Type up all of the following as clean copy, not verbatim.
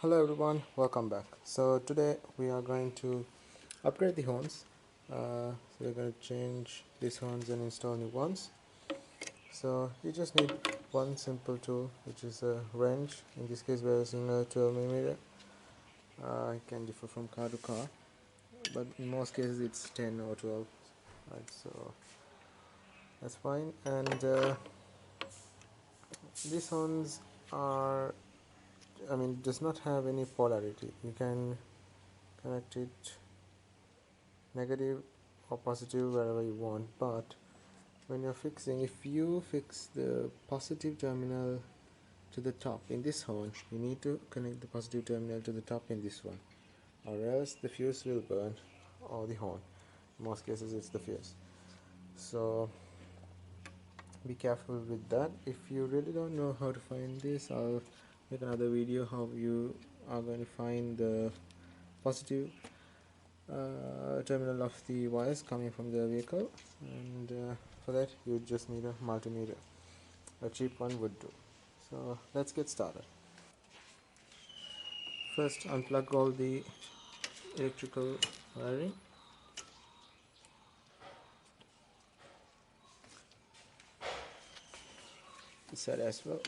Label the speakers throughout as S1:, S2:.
S1: Hello everyone, welcome back. So today we are going to upgrade the horns. So we're going to change these horns and install new ones. So you just need one simple tool, which is a wrench. In this case we're using a 12mm. It can differ from car to car, but in most cases it's 10 or 12. Right, so that's fine. And these horns are, does not have any polarity. You can connect it negative or positive wherever you want, but when you're fixing, if you fix the positive terminal to the top in this horn, you need to connect the positive terminal to the top in this one, or else the fuse will burn, or the horn. In most cases it's the fuse, so be careful with that. If you really don't know how to find this, I'll make another video how you are going to find the positive terminal of the wires coming from the vehicle, and for that you just need a multimeter. A cheap one would do. So let's get started. First, unplug all the electrical wiring. This side as well.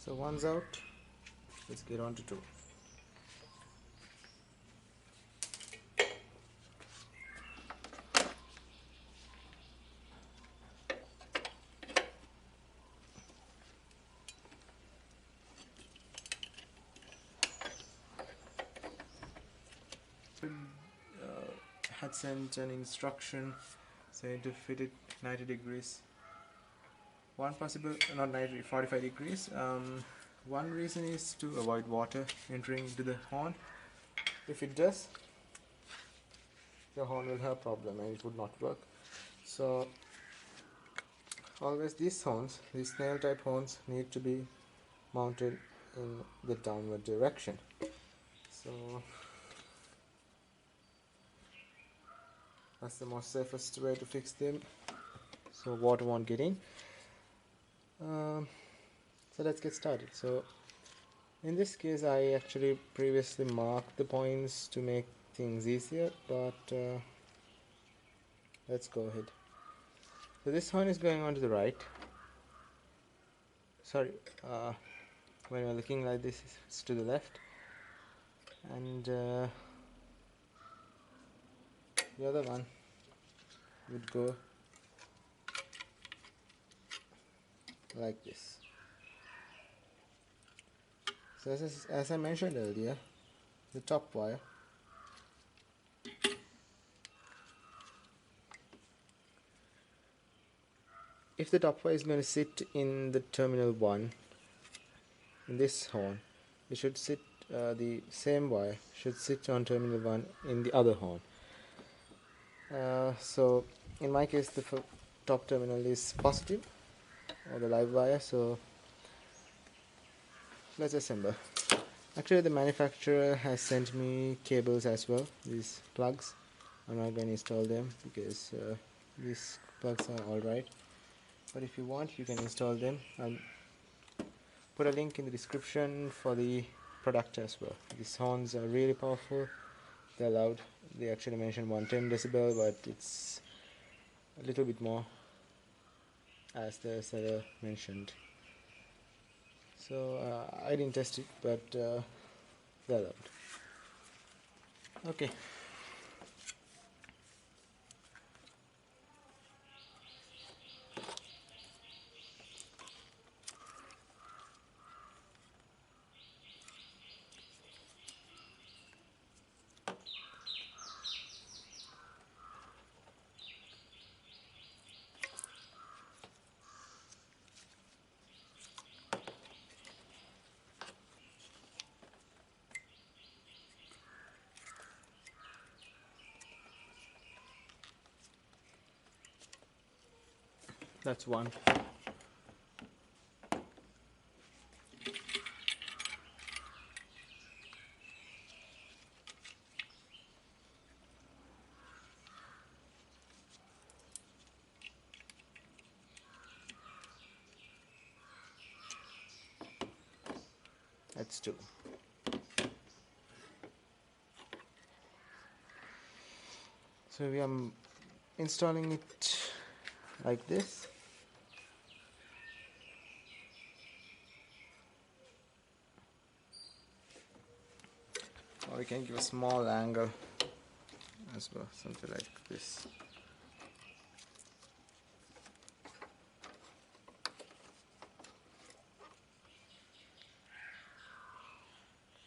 S1: So one's out. Let's get on to two. Had sent an instruction saying to fit it 90 degrees. One possible, not 90, 45 degrees. One reason is to avoid water entering into the horn. If it does, the horn will have a problem and it would not work. So always these horns, these snail type horns, need to be mounted in the downward direction. So that's the most safest way to fix them, so water won't get in. So let's get started. So in this case I actually previously marked the points to make things easier, but let's go ahead. So this horn is going on to the right. Sorry, when you're looking like this, it's to the left, and the other one would go like this. So as I mentioned earlier, the top wire if the top wire is going to sit in the terminal 1 in this horn, it should sit, the same wire should sit on terminal 1 in the other horn. So in my case the top terminal is positive, or the live wire. So let's assemble. Actually, the manufacturer has sent me cables as well, these plugs. I'm not going to install them because these plugs are alright, but if you want you can install them. I'll put a link in the description for the product as well. These horns are really powerful, they're loud. They actually mentioned 110 decibel, but it's a little bit more as the seller mentioned. So I didn't test it, but they're loud. Okay. That's one. That's two. So we are installing it like this. Or we can give a small angle as well, something like this.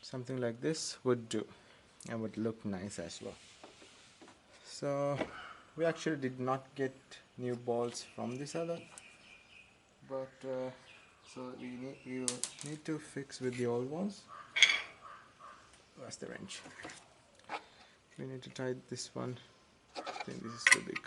S1: Something like this would do and would look nice as well. So we actually did not get new balls from the seller, but so we will need to fix with the old ones. Where's the wrench? We need to tie this one. I think this is too big.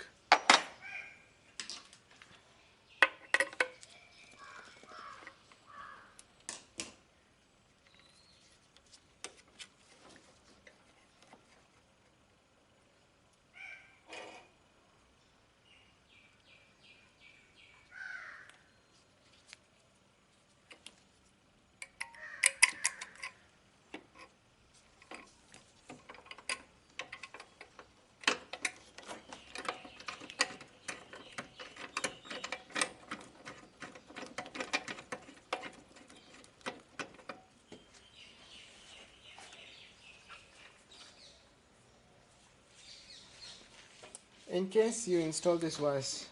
S1: In case you install this wires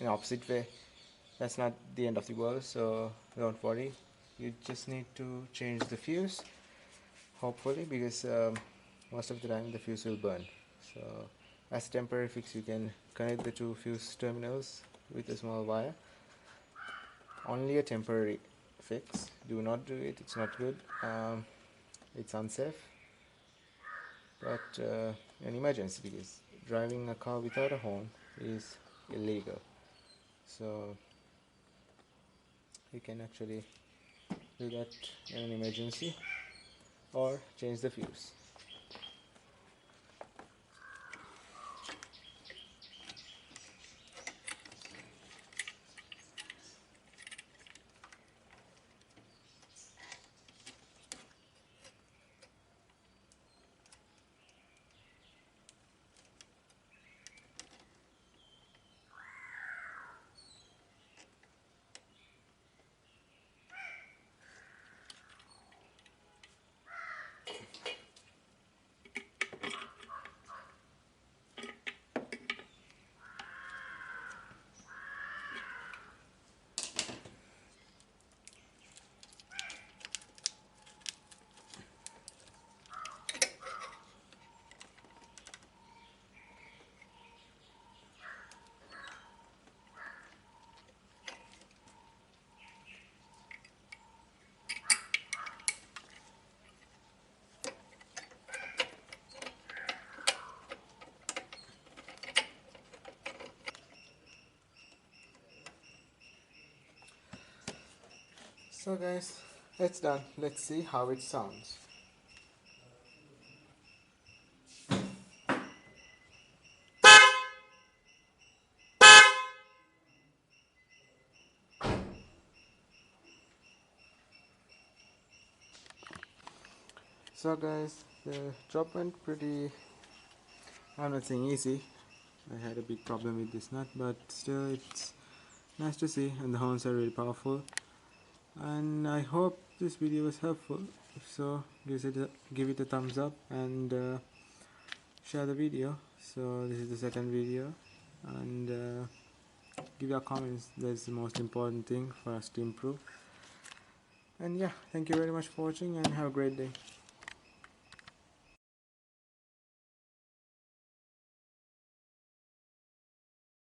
S1: in opposite way, that's not the end of the world, so don't worry. You just need to change the fuse, hopefully, because most of the time the fuse will burn. So as a temporary fix, you can connect the two fuse terminals with a small wire. Only a temporary fix. Do not do it, it's not good. It's unsafe, but an emergency, because driving a car without a horn is illegal. So you can actually do that in an emergency or change the fuse. So guys, it's done. Let's see how it sounds. So guys, the job went pretty, I'm not saying easy. I had a big problem with this nut, but still it's nice to see, and the horns are really powerful. And I hope this video was helpful. If so, give it a thumbs up and share the video. So this is the second video, and give your comments. That's the most important thing for us to improve. And yeah, thank you very much for watching, and have a great day.